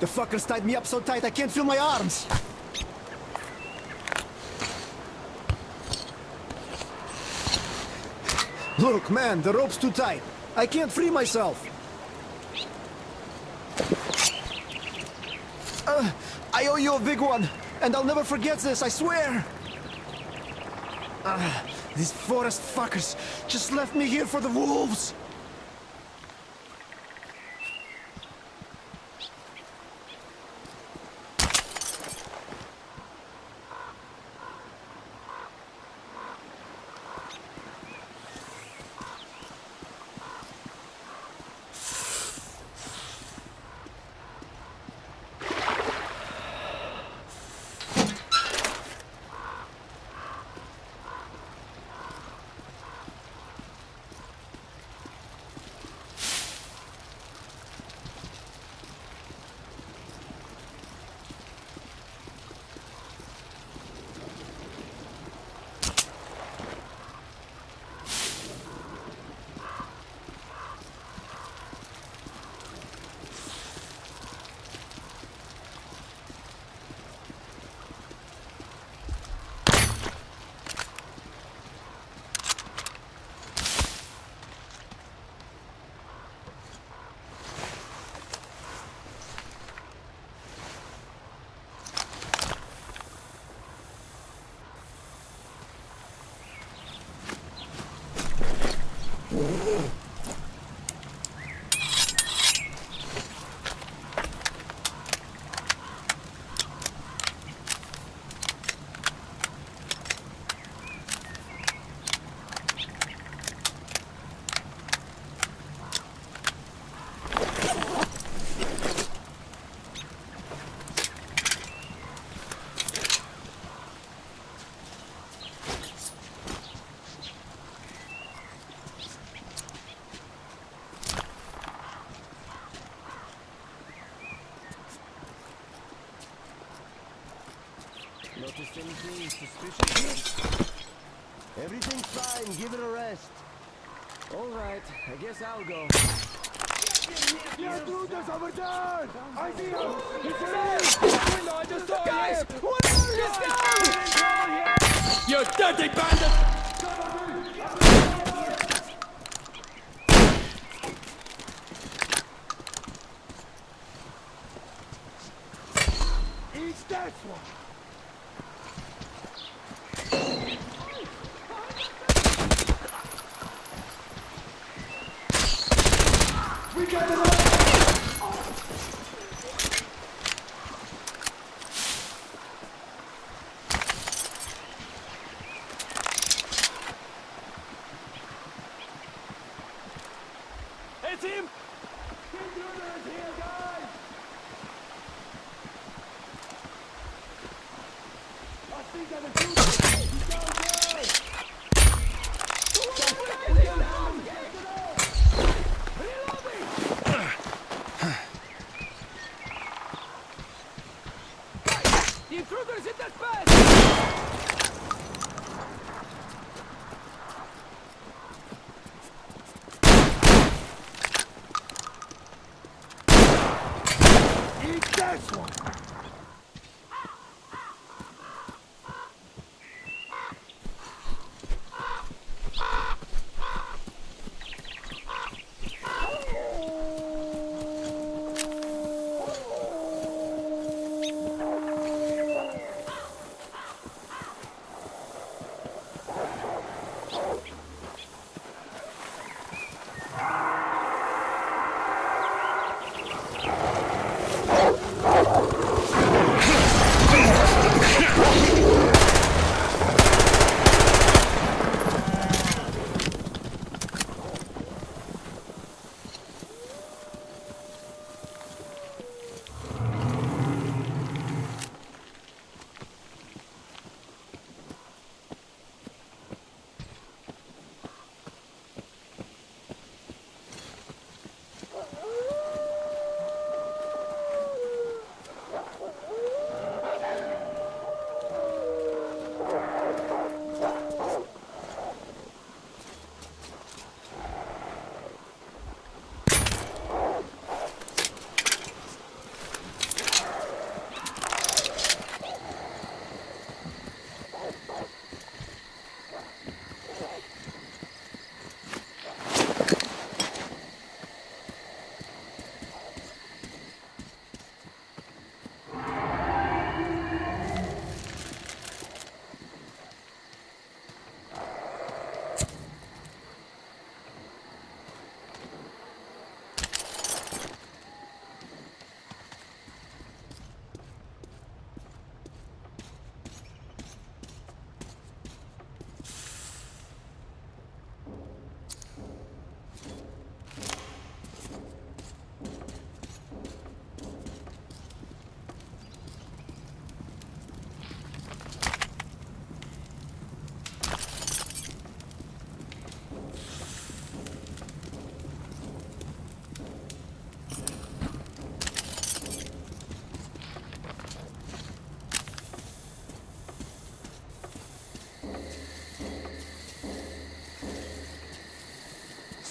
The fuckers tied me up so tight I can't feel my arms. Look, man, the rope's too tight. I can't free myself. I owe you a big one, and I'll never forget this, I swear. These forest fuckers just left me here for the wolves. Noticed anything suspicious? Everything's fine, give it a rest. Alright, I guess I'll go. Intruders over there! I see him! He's in! Window, I just saw guys! What are you? You dirty bandit! Eat that one! We got the it's him! Intruders here, guys! I think I'm a He's down there! The intruder is in that bed! Eat this one!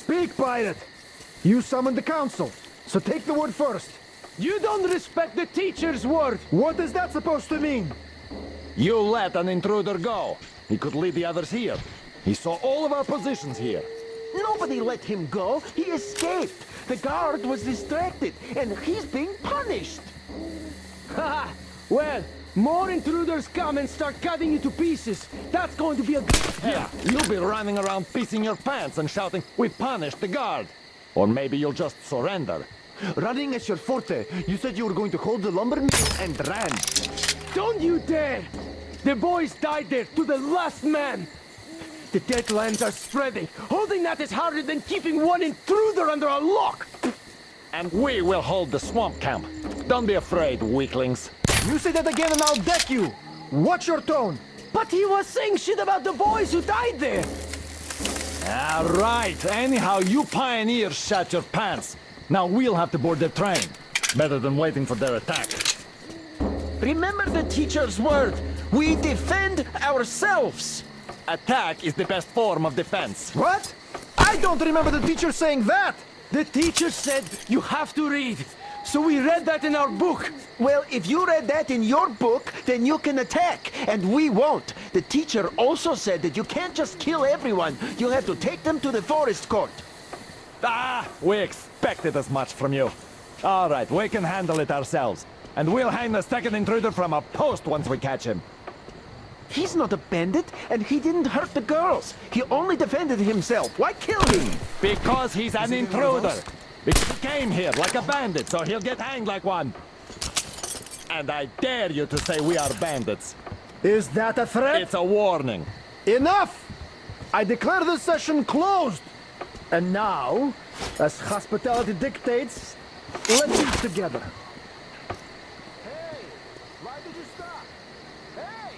Speak, pirate! You summoned the council, so take the word first. You don't respect the teacher's word! What is that supposed to mean? You let an intruder go. He could lead the others here. He saw all of our positions here. Nobody let him go. He escaped. The guard was distracted, and he's being punished. Haha! Well, more intruders come and start cutting you to pieces. That's going to be a good... Yeah, you'll be running around pissing your pants and shouting, "We punished the guard!" Or maybe you'll just surrender. Running is your forte. You said you were going to hold the lumber mill and ran. Don't you dare! The boys died there to the last man! The deadlands are spreading. Holding that is harder than keeping one intruder under a lock! And we will hold the swamp camp. Don't be afraid, weaklings. You say that again and I'll deck you! Watch your tone! But he was saying shit about the boys who died there! All right. Anyhow, you pioneers shat your pants. Now we'll have to board the train. Better than waiting for their attack. Remember the teacher's word. We defend ourselves. Attack is the best form of defense. What? I don't remember the teacher saying that! The teacher said you have to read. So we read that in our book. Well, if you read that in your book, then you can attack, and we won't. The teacher also said that you can't just kill everyone. You'll have to take them to the forest court. Ah, we expected as much from you. All right, we can handle it ourselves. And we'll hang the second intruder from a post once we catch him. He's not a bandit, and he didn't hurt the girls. He only defended himself. Why kill him? Because he's an intruder. Because he came here like a bandit, so he'll get hanged like one. And I dare you to say we are bandits. Is that a threat? It's a warning. Enough! I declare this session closed! And now, as hospitality dictates, let's eat together. Hey, why did you stop? Hey!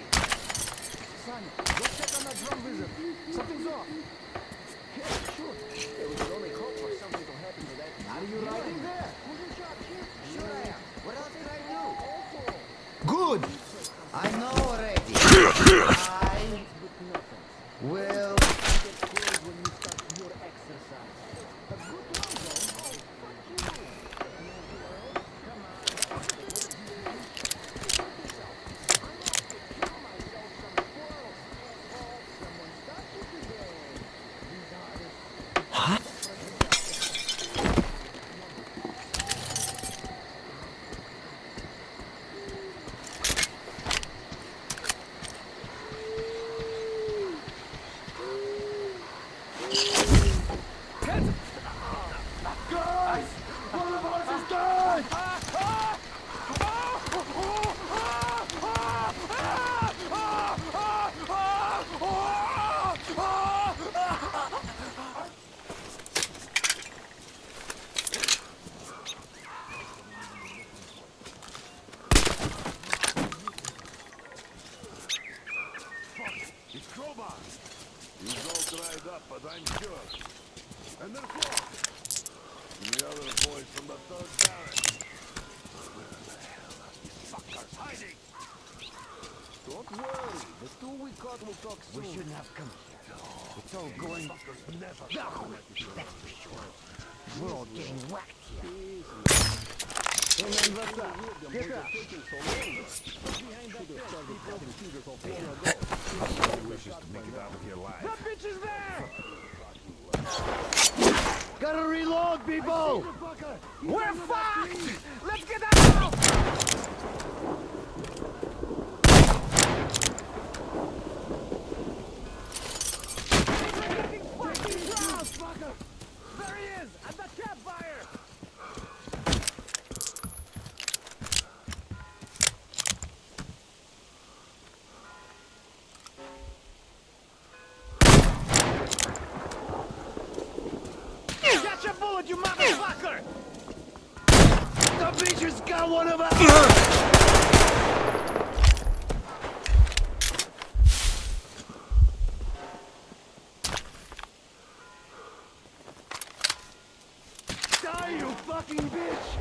Son, go check on that drum wizard. Something's off. Yeah, sure. It was the only hope for something to happen to that. Are you riding there? Sure I am. What else did I do? Good. I know already. I will when you start your exercise. A good one, though. Oh, fuck you. but I'm sure. And they're close. And the other boys from the third barracks. Where the hell are these fuckers hiding? Don't worry. The two we caught will talk soon. We shouldn't have come here. It's all going... Fuckers never That's for sure. We're all getting whacked here. wishes to make it out of here alive. That bitch is there! Gotta reload, people! We're fucked! Let's get out! There he is! At the campfire! Catch a bullet, you motherfucker! The bitch has got one of us! Die, you fucking bitch!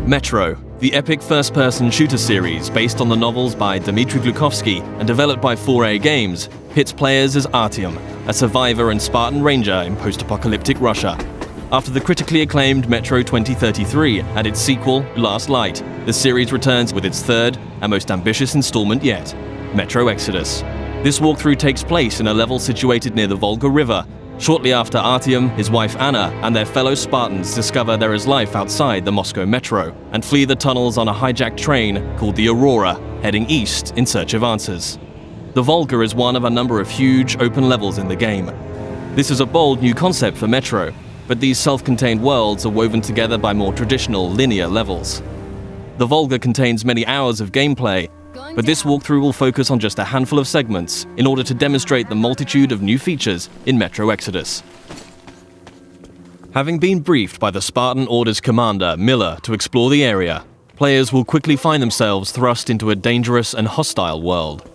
Metro, the epic first-person shooter series based on the novels by Dmitry Glukovsky and developed by 4A Games, pits players as Artyom, a survivor and Spartan ranger in post-apocalyptic Russia. After the critically acclaimed Metro 2033 and its sequel, Last Light, the series returns with its third and most ambitious installment yet, Metro Exodus. This walkthrough takes place in a level situated near the Volga River. Shortly after Artyom, his wife Anna, and their fellow Spartans discover there is life outside the Moscow metro and flee the tunnels on a hijacked train called the Aurora, heading east in search of answers. The Volga is one of a number of huge open levels in the game. This is a bold new concept for Metro, but these self-contained worlds are woven together by more traditional linear levels. The Volga contains many hours of gameplay, but this walkthrough will focus on just a handful of segments in order to demonstrate the multitude of new features in Metro Exodus. Having been briefed by the Spartan Orders commander, Miller, to explore the area, players will quickly find themselves thrust into a dangerous and hostile world.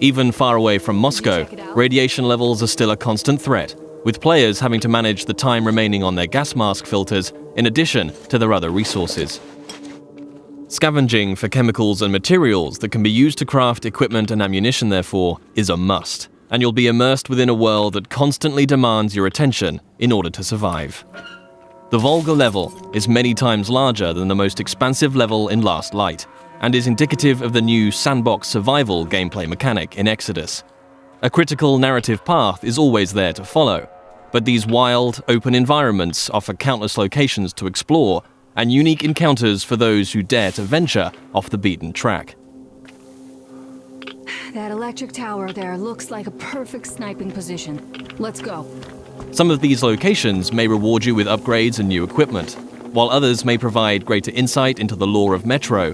Even far away from Moscow, radiation levels are still a constant threat, with players having to manage the time remaining on their gas mask filters in addition to their other resources. Scavenging for chemicals and materials that can be used to craft equipment and ammunition, therefore, is a must, and you'll be immersed within a world that constantly demands your attention in order to survive. The Volga level is many times larger than the most expansive level in Last Light, and is indicative of the new sandbox survival gameplay mechanic in Exodus. A critical narrative path is always there to follow, but these wild, open environments offer countless locations to explore and unique encounters for those who dare to venture off the beaten track. That electric tower there looks like a perfect sniping position. Let's go. Some of these locations may reward you with upgrades and new equipment, while others may provide greater insight into the lore of Metro.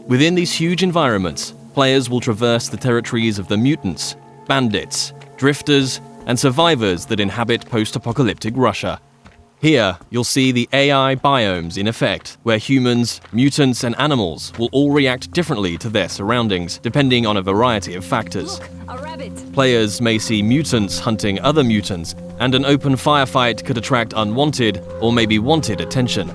Within these huge environments, players will traverse the territories of the mutants, bandits, drifters, and survivors that inhabit post-apocalyptic Russia. Here, you'll see the AI biomes in effect, where humans, mutants, and animals will all react differently to their surroundings, depending on a variety of factors. Look, a rabbit. Players may see mutants hunting other mutants, and an open firefight could attract unwanted or maybe wanted attention.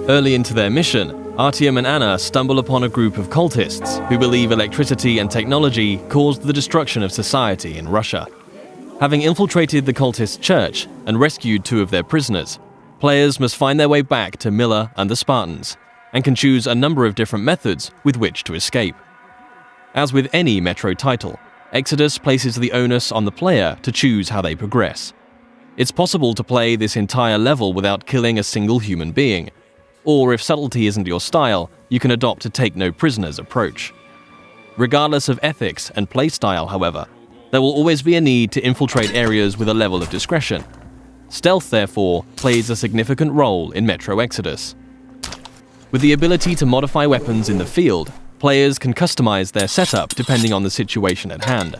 Early into their mission, Artyom and Anna stumble upon a group of cultists who believe electricity and technology caused the destruction of society in Russia. Having infiltrated the cultist church and rescued 2 of their prisoners, players must find their way back to Miller and the Spartans, and can choose a number of different methods with which to escape. As with any Metro title, Exodus places the onus on the player to choose how they progress. It's possible to play this entire level without killing a single human being, or if subtlety isn't your style, you can adopt a take-no-prisoners approach. Regardless of ethics and playstyle, however, there will always be a need to infiltrate areas with a level of discretion. Stealth, therefore, plays a significant role in Metro Exodus. With the ability to modify weapons in the field, players can customize their setup depending on the situation at hand.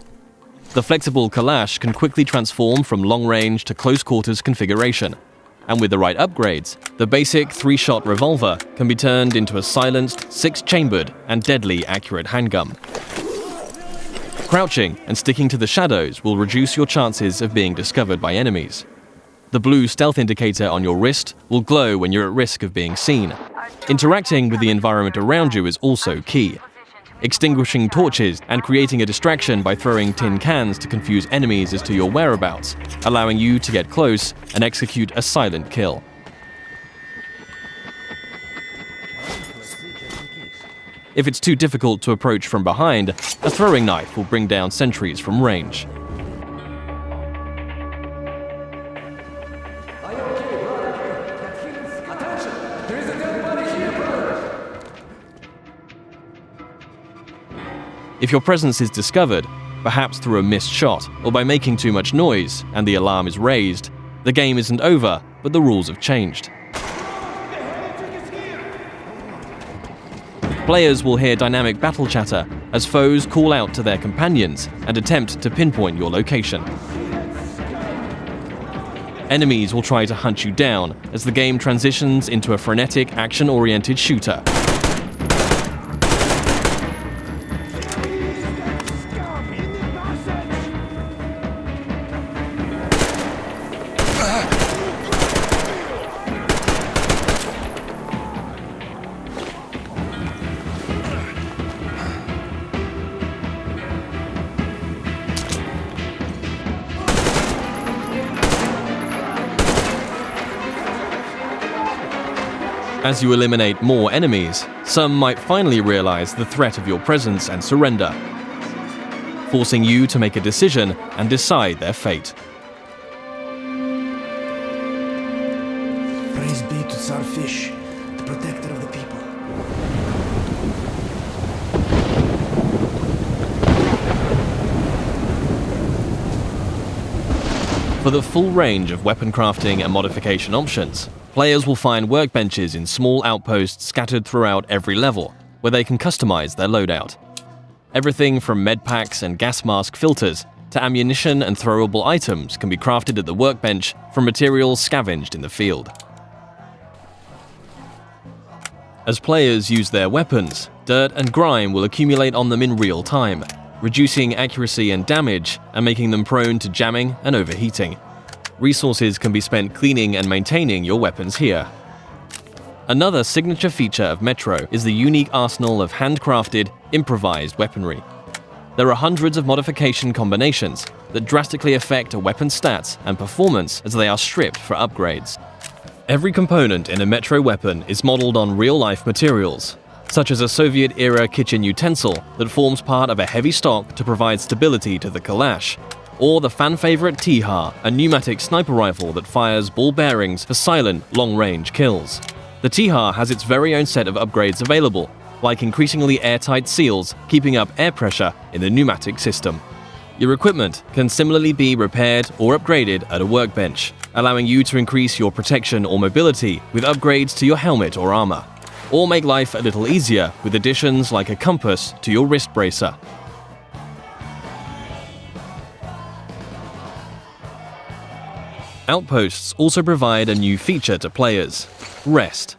The flexible Kalash can quickly transform from long-range to close-quarters configuration, and with the right upgrades, the basic 3-shot revolver can be turned into a silenced, 6-chambered, and deadly accurate handgun. Crouching and sticking to the shadows will reduce your chances of being discovered by enemies. The blue stealth indicator on your wrist will glow when you're at risk of being seen. Interacting with the environment around you is also key. Extinguishing torches and creating a distraction by throwing tin cans to confuse enemies as to your whereabouts, allowing you to get close and execute a silent kill. If it's too difficult to approach from behind, a throwing knife will bring down sentries from range. If your presence is discovered, perhaps through a missed shot or by making too much noise and the alarm is raised, the game isn't over, but the rules have changed. Players will hear dynamic battle chatter as foes call out to their companions and attempt to pinpoint your location. Enemies will try to hunt you down as the game transitions into a frenetic, action-oriented shooter. As you eliminate more enemies, some might finally realize the threat of your presence and surrender, forcing you to make a decision and decide their fate. Praise be to Tsar Fish, the protector of the people. For the full range of weapon crafting and modification options, players will find workbenches in small outposts scattered throughout every level, where they can customize their loadout. Everything from medpacks and gas mask filters to ammunition and throwable items can be crafted at the workbench from materials scavenged in the field. As players use their weapons, dirt and grime will accumulate on them in real time, reducing accuracy and damage and making them prone to jamming and overheating. Resources can be spent cleaning and maintaining your weapons here. Another signature feature of Metro is the unique arsenal of handcrafted, improvised weaponry. There are hundreds of modification combinations that drastically affect a weapon's stats and performance as they are stripped for upgrades. Every component in a Metro weapon is modeled on real-life materials, such as a Soviet-era kitchen utensil that forms part of a heavy stock to provide stability to the Kalash, or the fan-favorite T-HAR, a pneumatic sniper rifle that fires ball bearings for silent, long-range kills. The T-HAR has its very own set of upgrades available, like increasingly airtight seals keeping up air pressure in the pneumatic system. Your equipment can similarly be repaired or upgraded at a workbench, allowing you to increase your protection or mobility with upgrades to your helmet or armor, or make life a little easier with additions like a compass to your wrist bracer. Outposts also provide a new feature to players: rest.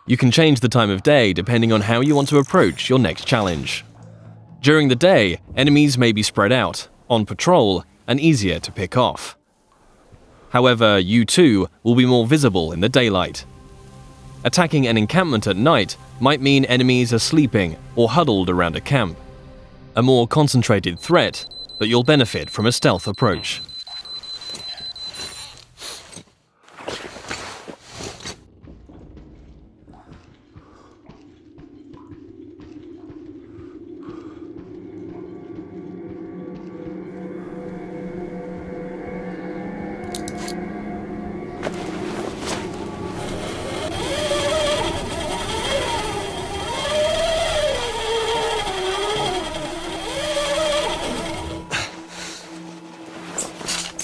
You can change the time of day depending on how you want to approach your next challenge. During the day, enemies may be spread out, on patrol, and easier to pick off. However, you too will be more visible in the daylight. Attacking an encampment at night might mean enemies are sleeping or huddled around a camp. A more concentrated threat, but you'll benefit from a stealth approach.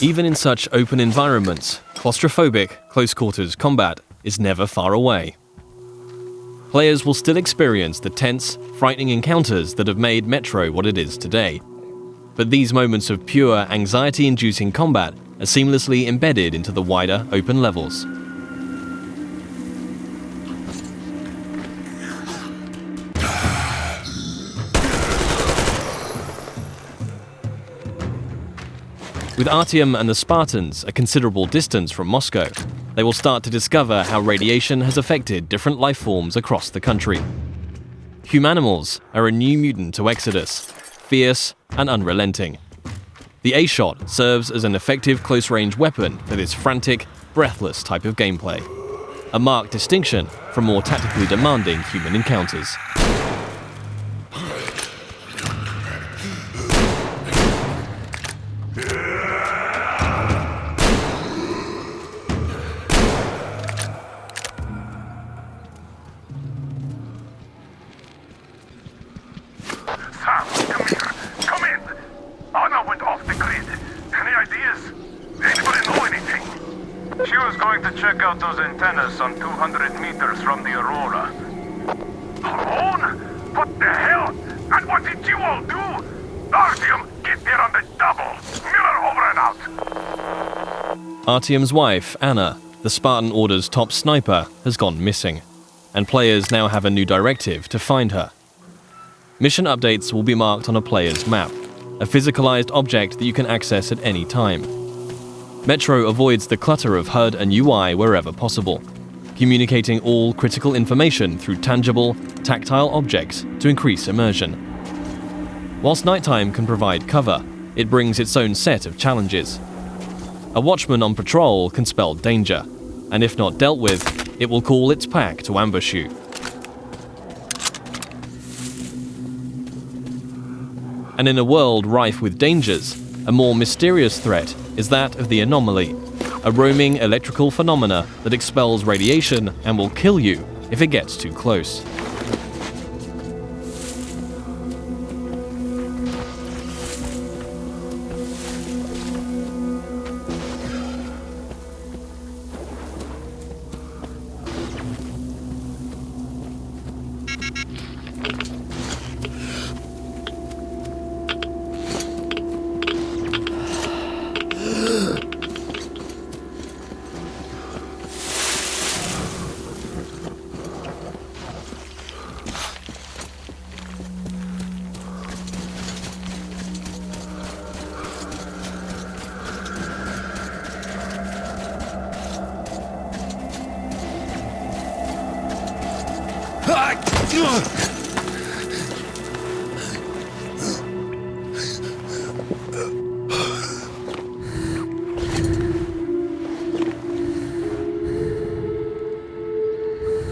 Even in such open environments, claustrophobic, close-quarters combat is never far away. Players will still experience the tense, frightening encounters that have made Metro what it is today. But these moments of pure, anxiety-inducing combat are seamlessly embedded into the wider, open levels. With Artyom and the Spartans a considerable distance from Moscow, they will start to discover how radiation has affected different life forms across the country. Humanimals are a new mutant to Exodus, fierce and unrelenting. The A-Shot serves as an effective close-range weapon for this frantic, breathless type of gameplay, a marked distinction from more tactically demanding human encounters. Come in! Anna went off the grid. Any ideas? Anybody know anything? She was going to check out those antennas some 200 meters from the Aurora. Her own? What the hell? And what did you all do? Artyom, get there on the double! Miller over and out! Artyom's wife, Anna, the Spartan Order's top sniper, has gone missing, and players now have a new directive to find her. Mission updates will be marked on a player's map, a physicalized object that you can access at any time. Metro avoids the clutter of HUD and UI wherever possible, communicating all critical information through tangible, tactile objects to increase immersion. Whilst nighttime can provide cover, it brings its own set of challenges. A watchman on patrol can spell danger, and if not dealt with, it will call its pack to ambush you. And in a world rife with dangers, a more mysterious threat is that of the anomaly, a roaming electrical phenomena that expels radiation and will kill you if it gets too close.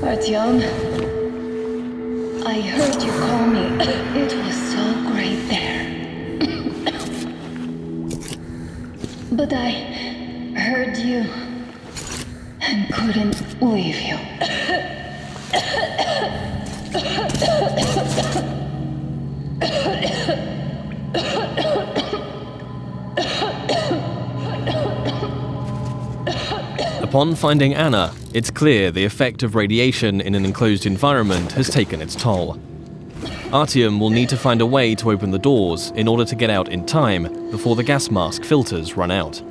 Artyom, I heard you call me. It was so great there. But I heard you and couldn't leave you. Upon finding Anna, it's clear the effect of radiation in an enclosed environment has taken its toll. Artyom will need to find a way to open the doors in order to get out in time before the gas mask filters run out.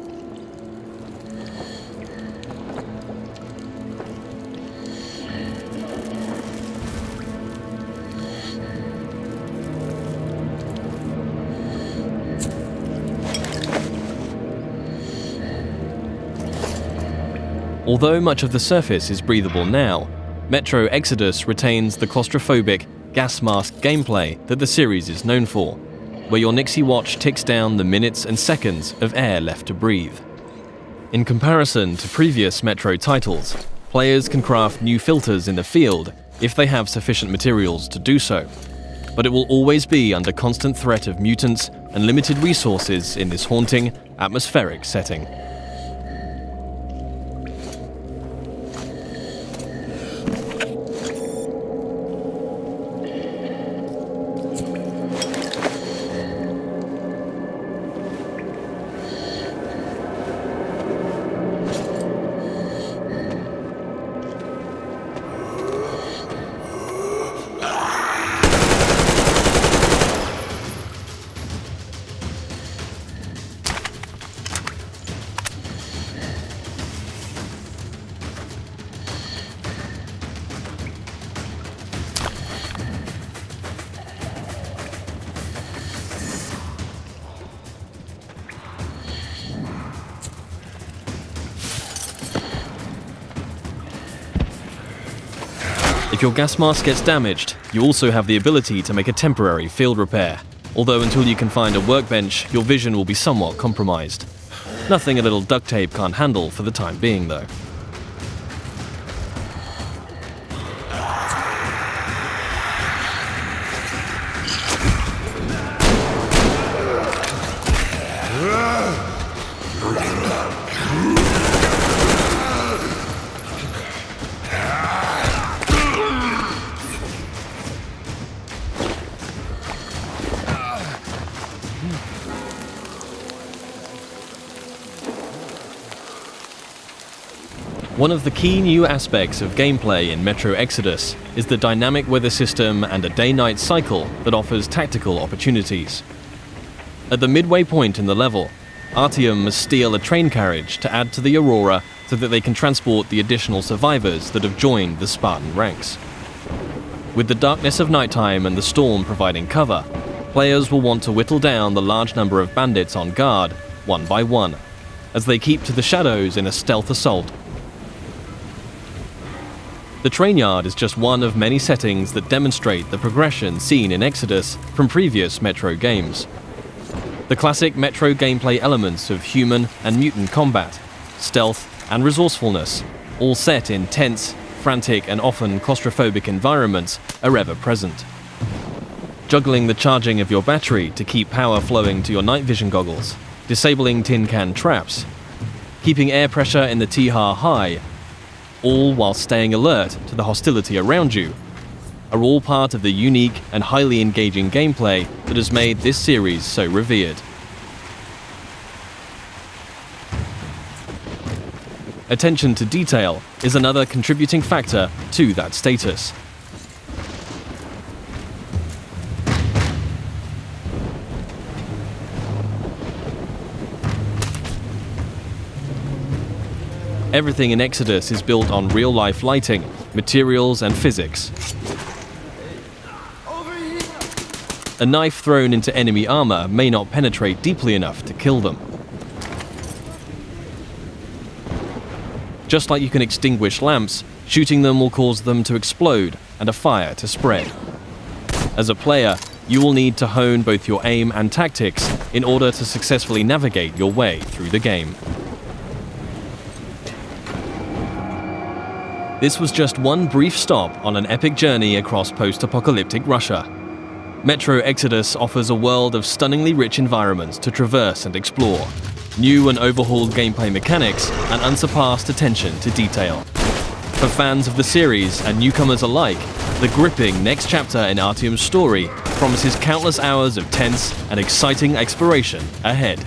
Although much of the surface is breathable now, Metro Exodus retains the claustrophobic, gas mask gameplay that the series is known for, where your Nixie watch ticks down the minutes and seconds of air left to breathe. In comparison to previous Metro titles, players can craft new filters in the field if they have sufficient materials to do so, but it will always be under constant threat of mutants and limited resources in this haunting, atmospheric setting. If your gas mask gets damaged, you also have the ability to make a temporary field repair, although until you can find a workbench, your vision will be somewhat compromised. Nothing a little duct tape can't handle for the time being, though. One of the key new aspects of gameplay in Metro Exodus is the dynamic weather system and a day-night cycle that offers tactical opportunities. At the midway point in the level, Artyom must steal a train carriage to add to the Aurora so that they can transport the additional survivors that have joined the Spartan ranks. With the darkness of nighttime and the storm providing cover, players will want to whittle down the large number of bandits on guard, one by one, as they keep to the shadows in a stealth assault. The train yard is just one of many settings that demonstrate the progression seen in Exodus from previous Metro games. The classic Metro gameplay elements of human and mutant combat, stealth and resourcefulness, all set in tense, frantic and often claustrophobic environments are ever present. Juggling the charging of your battery to keep power flowing to your night vision goggles, disabling tin can traps, keeping air pressure in the T-har high, all while staying alert to the hostility around you, are all part of the unique and highly engaging gameplay that has made this series so revered. Attention to detail is another contributing factor to that status. Everything in Exodus is built on real-life lighting, materials, and physics. A knife thrown into enemy armor may not penetrate deeply enough to kill them. Just like you can extinguish lamps, shooting them will cause them to explode and a fire to spread. As a player, you will need to hone both your aim and tactics in order to successfully navigate your way through the game. This was just one brief stop on an epic journey across post-apocalyptic Russia. Metro Exodus offers a world of stunningly rich environments to traverse and explore, new and overhauled gameplay mechanics, and unsurpassed attention to detail. For fans of the series and newcomers alike, the gripping next chapter in Artyom's story promises countless hours of tense and exciting exploration ahead.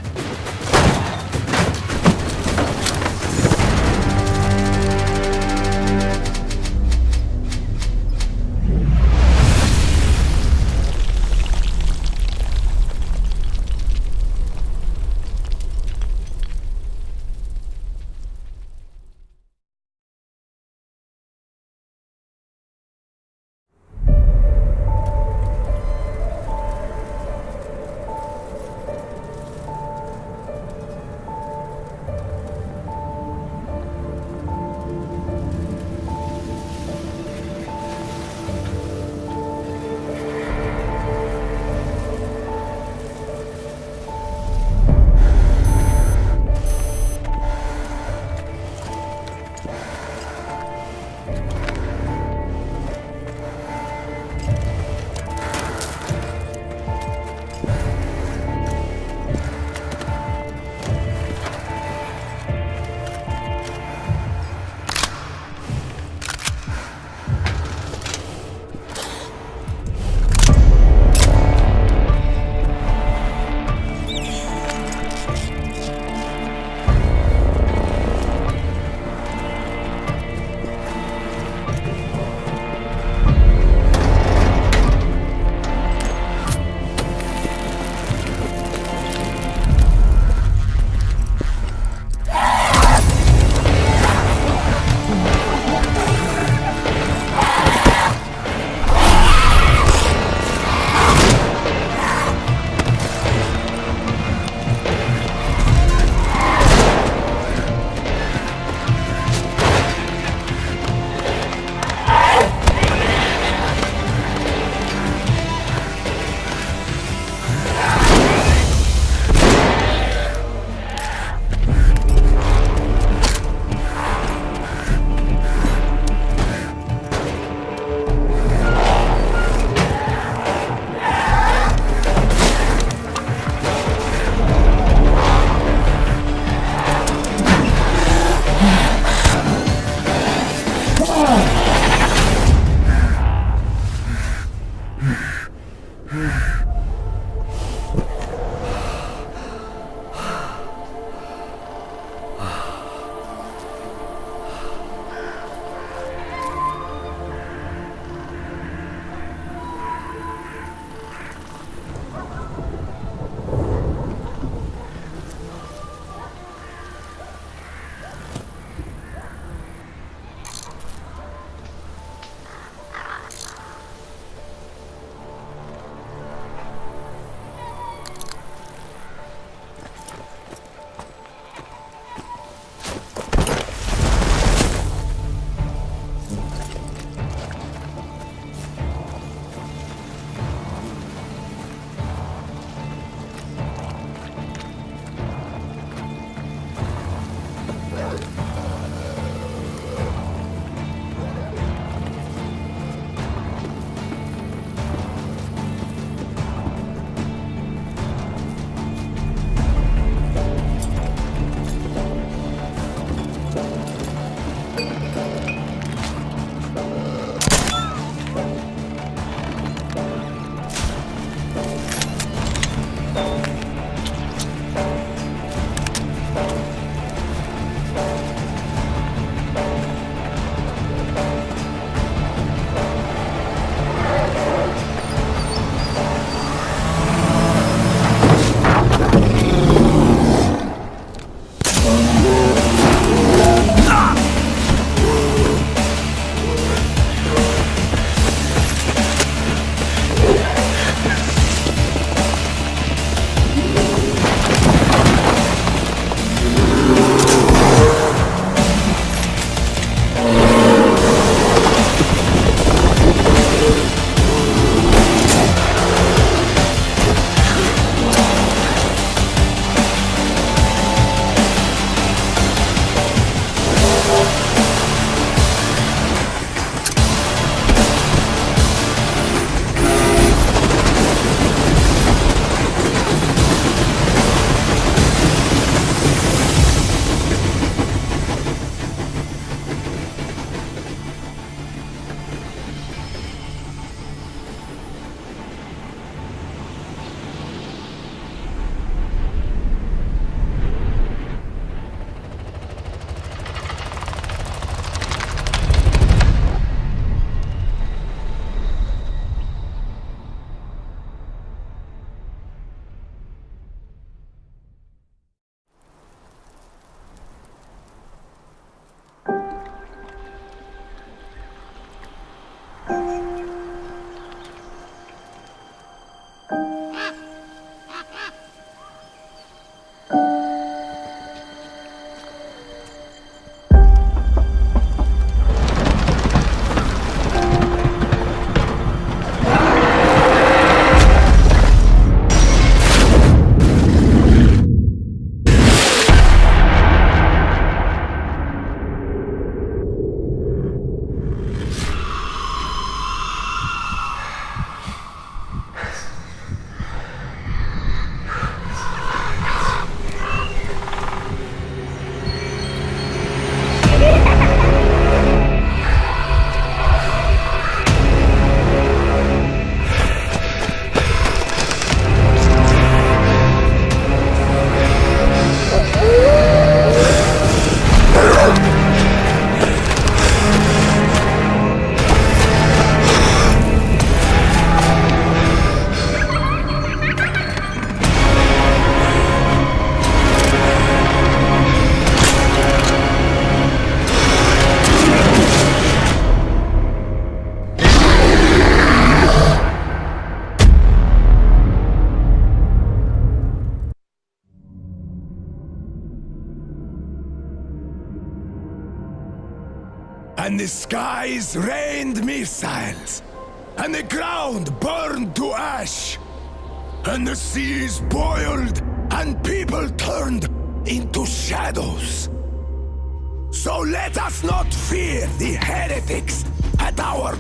And the skies rained missiles, and the ground burned to ash, and the seas boiled, and people turned into shadows. So let us not fear the heretics at our...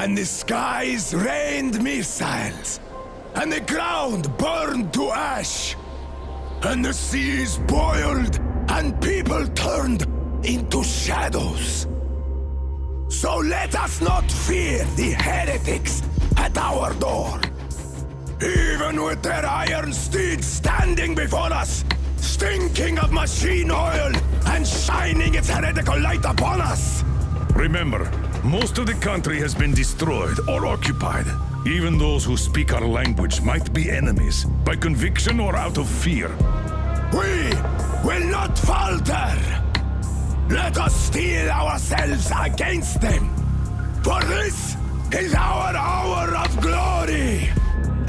And the skies rained missiles, and the ground burned to ash, and the seas boiled, and people turned into shadows. So let us not fear the heretics at our door. Even with their iron steeds standing before us, stinking of machine oil and shining its heretical light upon us. Remember, most of the country has been destroyed or occupied. Even those who speak our language might be enemies, by conviction or out of fear. We will not falter! Let us steel ourselves against them! For this is our hour of glory!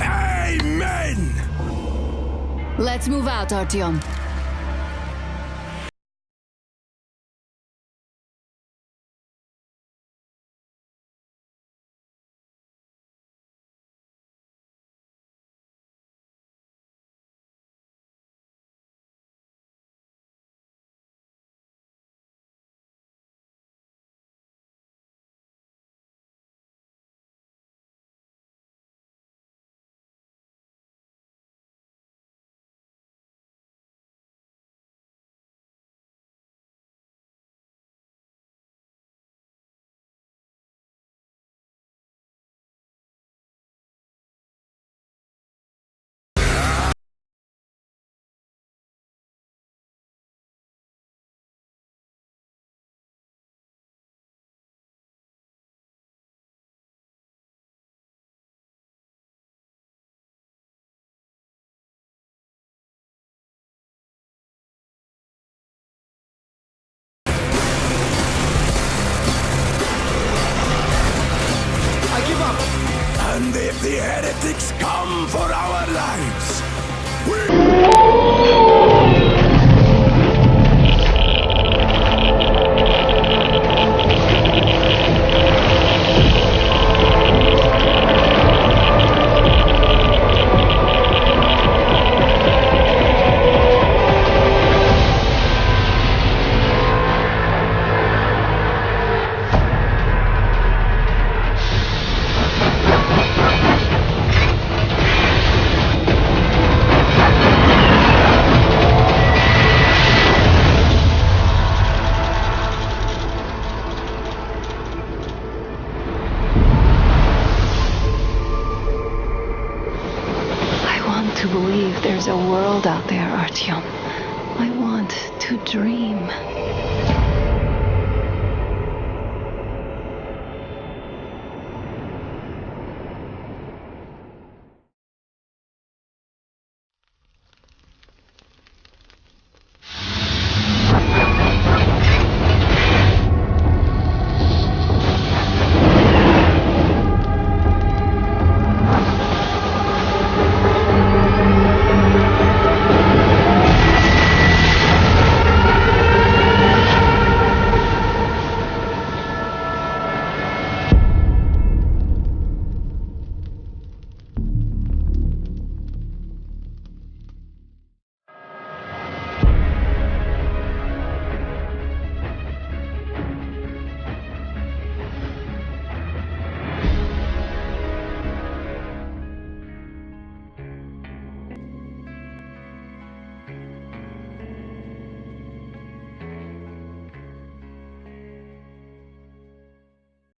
Amen! Let's move out, Artyom. And if the heretics come for our lives, To believe there's a world out there, Artyom. I want to dream.